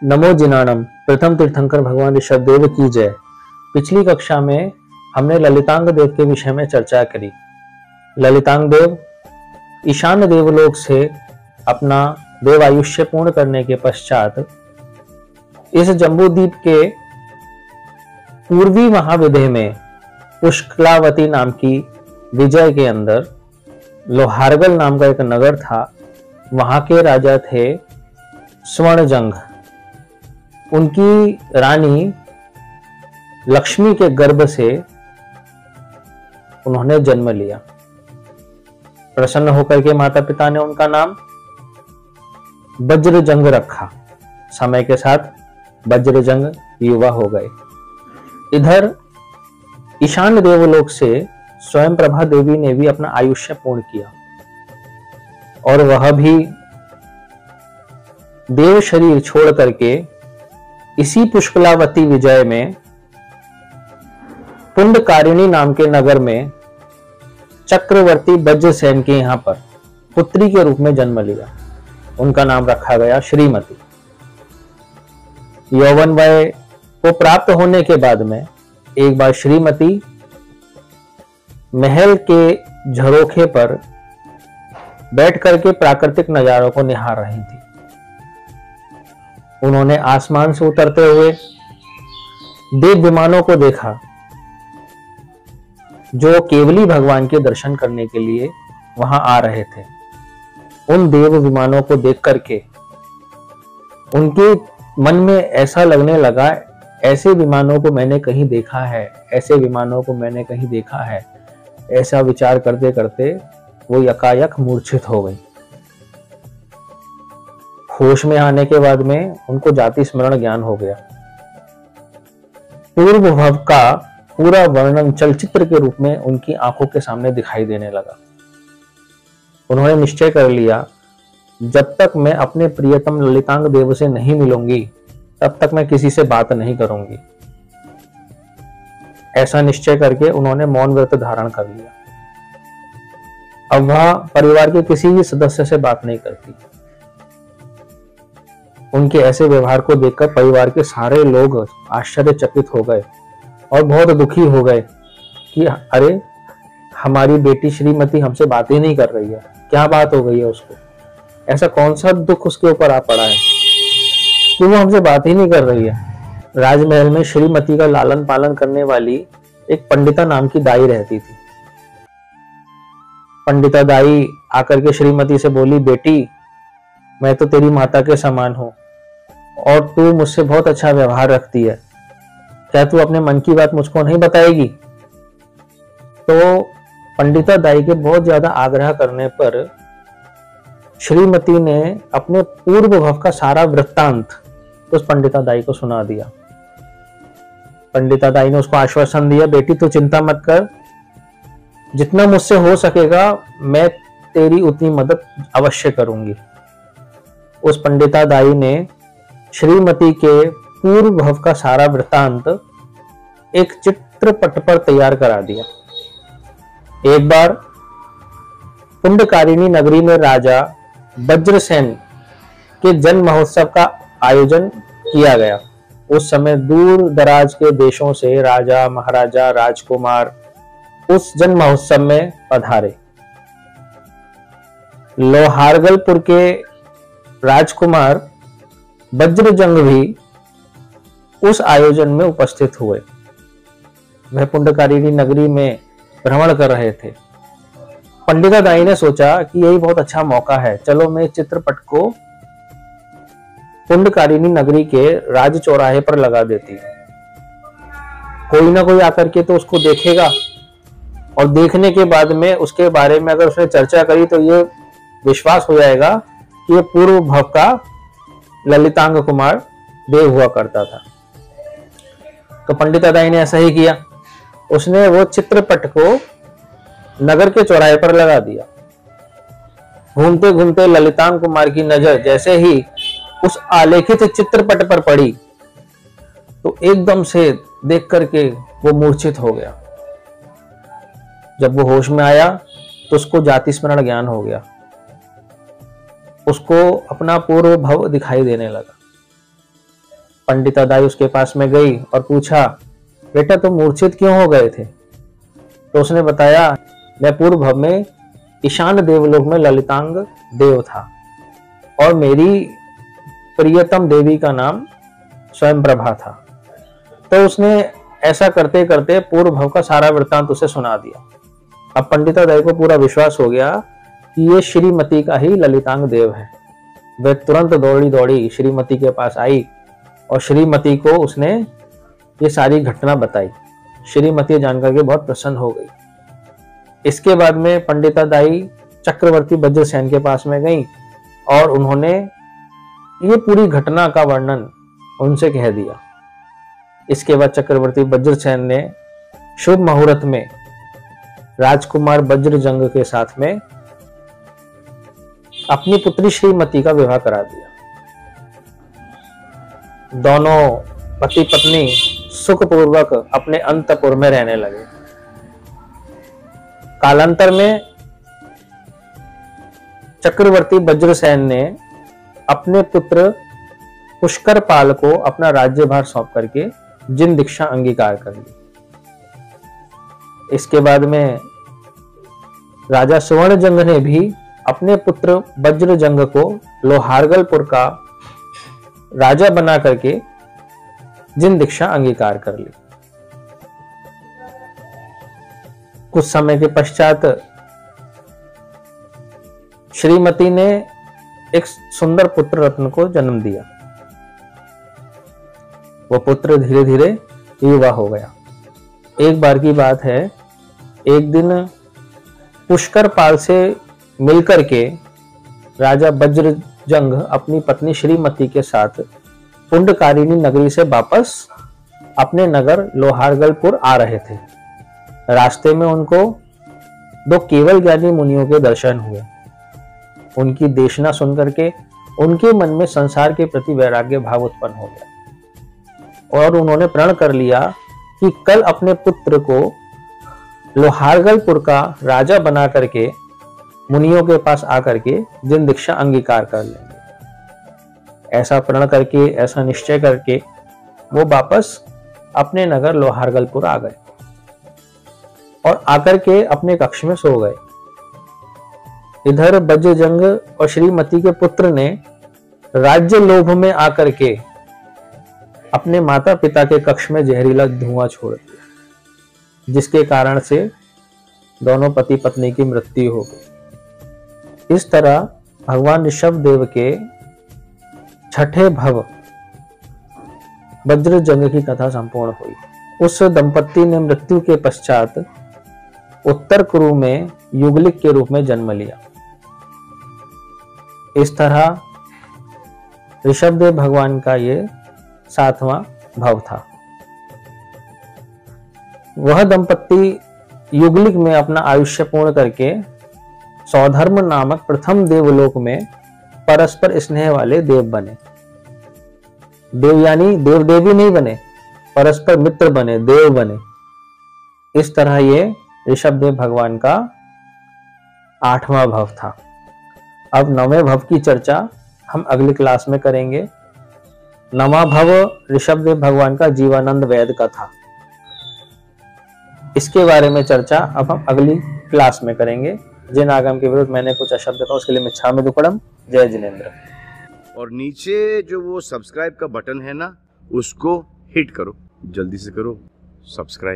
नमो जिनाणम। प्रथम तीर्थंकर भगवान ऋषभदेव की जय। पिछली कक्षा में हमने ललितांग देव के विषय में चर्चा करी। ललितांग देव ईशान देवलोक से अपना देव आयुष्य पूर्ण करने के पश्चात इस जम्बूद्वीप के पूर्वी महाविदेह में पुष्कलावती नाम की विजय के अंदर लोहारगल नाम का एक नगर था। वहां के राजा थे स्वर्णजंग। उनकी रानी लक्ष्मी के गर्भ से उन्होंने जन्म लिया। प्रसन्न होकर के माता पिता ने उनका नाम वज्रजंग रखा। समय के साथ वज्रजंग युवा हो गए। इधर ईशान देवलोक से स्वयं प्रभा देवी ने भी अपना आयुष्य पूर्ण किया और वह भी देव शरीर छोड़ करके इसी पुष्कलावती विजय में पुंडकारिणी नाम के नगर में चक्रवर्ती वज्रसेन के यहां पर पुत्री के रूप में जन्म लिया। उनका नाम रखा गया श्रीमती। यौवन वय को प्राप्त होने के बाद में एक बार श्रीमती महल के झरोखे पर बैठ करके प्राकृतिक नजारों को निहार रही थी। उन्होंने आसमान से उतरते हुए देव विमानों को देखा जो केवली भगवान के दर्शन करने के लिए वहां आ रहे थे। उन देव विमानों को देख करके उनके मन में ऐसा लगने लगा, ऐसे विमानों को मैंने कहीं देखा है, ऐसे विमानों को मैंने कहीं देखा है। ऐसा विचार करते करते वो यकायक मूर्छित हो गई। होश में आने के बाद में उनको जाति स्मरण ज्ञान हो गया। पूर्व भव का पूरा वर्णन चलचित्र के रूप में उनकी आंखों के सामने दिखाई देने लगा। उन्होंने निश्चय कर लिया, जब तक मैं अपने प्रियतम ललितांग देव से नहीं मिलूंगी तब तक मैं किसी से बात नहीं करूंगी। ऐसा निश्चय करके उन्होंने मौन व्रत धारण कर लिया। अब वह परिवार के किसी भी सदस्य से बात नहीं करती। उनके ऐसे व्यवहार को देखकर परिवार के सारे लोग आश्चर्यचकित हो गए और बहुत दुखी हो गए कि अरे, हमारी बेटी श्रीमती हमसे बात ही नहीं कर रही है, क्या बात हो गई है उसको? ऐसा कौन सा दुख उसके ऊपर आ पड़ा है कि वो हमसे बात ही नहीं कर रही है? राजमहल में श्रीमती का लालन पालन करने वाली एक पंडिता नाम की दाई रहती थी। पंडिता दाई आकर के श्रीमती से बोली, बेटी, मैं तो तेरी माता के समान हूं और तू मुझसे बहुत अच्छा व्यवहार रखती है, क्या तू अपने मन की बात मुझको नहीं बताएगी? तो पंडिता दाई के बहुत ज्यादा आग्रह करने पर श्रीमती ने अपने पूर्व भव का सारा वृत्तांत उस पंडिता दाई को सुना दिया। पंडिता दाई ने उसको आश्वासन दिया, बेटी तू चिंता मत कर, जितना मुझसे हो सकेगा मैं तेरी उतनी मदद अवश्य करूंगी। उस पंडिता दाई ने श्रीमती के पूर्व भव का सारा वृत्तांत एक चित्रपट पर तैयार करा दिया। एक बार पुंडकारिणी नगरी में राजा वज्रसेन के जन्म महोत्सव का आयोजन किया गया। उस समय दूर दराज के देशों से राजा, महाराजा, राजकुमार उस जन्म महोत्सव में पधारे। लोहारगलपुर के राजकुमार वज्रजंग भी उस आयोजन में उपस्थित हुए। वह पुंडकारिणी नगरी में भ्रमण कर रहे थे। पंडिता दाई ने सोचा कि यही बहुत अच्छा मौका है, चलो मैं चित्रपट को पुंडकारिणी नगरी के राज चौराहे पर लगा देती हूं। कोई ना कोई आकर के तो उसको देखेगा और देखने के बाद में उसके बारे में अगर उसने चर्चा करी तो ये विश्वास हो जाएगा कि ये पूर्व भव का ललितांग कुमार देव हुआ करता था। तो पंडिता दाई ने ऐसा ही किया। उसने वो चित्रपट को नगर के चौराहे पर लगा दिया। घूमते घूमते ललितांग कुमार की नजर जैसे ही उस आलेखित चित्रपट पर पड़ी तो एकदम से देख करके वो मूर्छित हो गया। जब वो होश में आया तो उसको जाति स्मरण ज्ञान हो गया। उसको अपना पूर्व भव दिखाई देने लगा। पंडितादाई उसके पास में गई और पूछा, बेटा तुम मूर्छित क्यों हो गए थे? तो उसने बताया, मैं पूर्व भव में ईशान देवलोक में ललितांग देव था और मेरी प्रियतम देवी का नाम स्वयं प्रभा था। तो उसने ऐसा करते करते पूर्व भव का सारा वृत्तांत उसे सुना दिया। अब पंडितादाई को पूरा विश्वास हो गया कि ये श्रीमती का ही ललितांग देव है। वह तुरंत दौड़ी दौड़ी श्रीमती के पास आई और श्रीमती को उसने ये सारी घटना बताई। श्रीमती जानकर के बहुत प्रसन्न हो गई। इसके बाद में पंडितादाई चक्रवर्ती वज्रसेन के पास में गई और उन्होंने ये पूरी घटना का वर्णन उनसे कह दिया। इसके बाद चक्रवर्ती वज्रसेन ने शुभ मुहूर्त में राजकुमार वज्रजंग के साथ में अपनी पुत्री श्रीमती का विवाह करा दिया। दोनों पति पत्नी सुखपूर्वक अपने अंतपुर में रहने लगे। कालांतर में चक्रवर्ती वज्रसेन ने अपने पुत्र पुष्करपाल को अपना राज्यभार सौंप करके जिन दीक्षा अंगीकार कर ली। इसके बाद में राजा सुवर्णजंग ने भी अपने पुत्र वज्रजंग को लोहारगलपुर का राजा बना करके जिन दीक्षा अंगीकार कर ली। कुछ समय के पश्चात श्रीमती ने एक सुंदर पुत्र रत्न को जन्म दिया। वो पुत्र धीरे धीरे युवा हो गया। एक बार की बात है, एक दिन पुष्करपाल से मिलकर के राजा वज्रजंग अपनी पत्नी श्रीमती के साथ पुंडकारिणी नगरी से वापस अपने नगर लोहारगलपुर आ रहे थे। रास्ते में उनको दो केवल ज्ञानी मुनियों के दर्शन हुए। उनकी देशना सुनकर के उनके मन में संसार के प्रति वैराग्य भाव उत्पन्न हो गया और उन्होंने प्रण कर लिया कि कल अपने पुत्र को लोहारगलपुर का राजा बना करके मुनियों के पास आकर के जिन दीक्षा अंगीकार कर लेंगे। ऐसा प्रण करके, ऐसा निश्चय करके वो वापस अपने नगर लोहारगलपुर आ गए और आकर के अपने कक्ष में सो गए। इधर वज्रजंग और श्रीमती के पुत्र ने राज्य लोभ में आकर के अपने माता पिता के कक्ष में जहरीला धुआं छोड़ दिया, जिसके कारण से दोनों पति पत्नी की मृत्यु हो गई। इस तरह भगवान ऋषभदेव के छठे भव वज्रजंग की कथा संपूर्ण हुई। उस दंपत्ति ने मृत्यु के पश्चात उत्तर कुरु में युगलिक के रूप में जन्म लिया। इस तरह ऋषभदेव भगवान का ये 7वां भव था। वह दंपत्ति युगलिक में अपना आयुष्य पूर्ण करके सौधर्म नामक प्रथम देवलोक में परस्पर स्नेह वाले देव बने। देव यानी देव देवी नहीं बने, परस्पर मित्र बने, देव बने। इस तरह ये ऋषभदेव भगवान का 8वां भव था। अब 9वें भव की चर्चा हम अगली क्लास में करेंगे। 9वां भव ऋषभदेव भगवान का जीवानंद वैद का था। इसके बारे में चर्चा अब हम अगली क्लास में करेंगे। जिन आगम के विरुद्ध मैंने कुछ अशब्द कहा उसके लिए मैं क्षमा दुक्कडम। जय जिनेन्द्र। और नीचे जो वो सब्सक्राइब का बटन है ना, उसको हिट करो, जल्दी से करो सब्सक्राइब।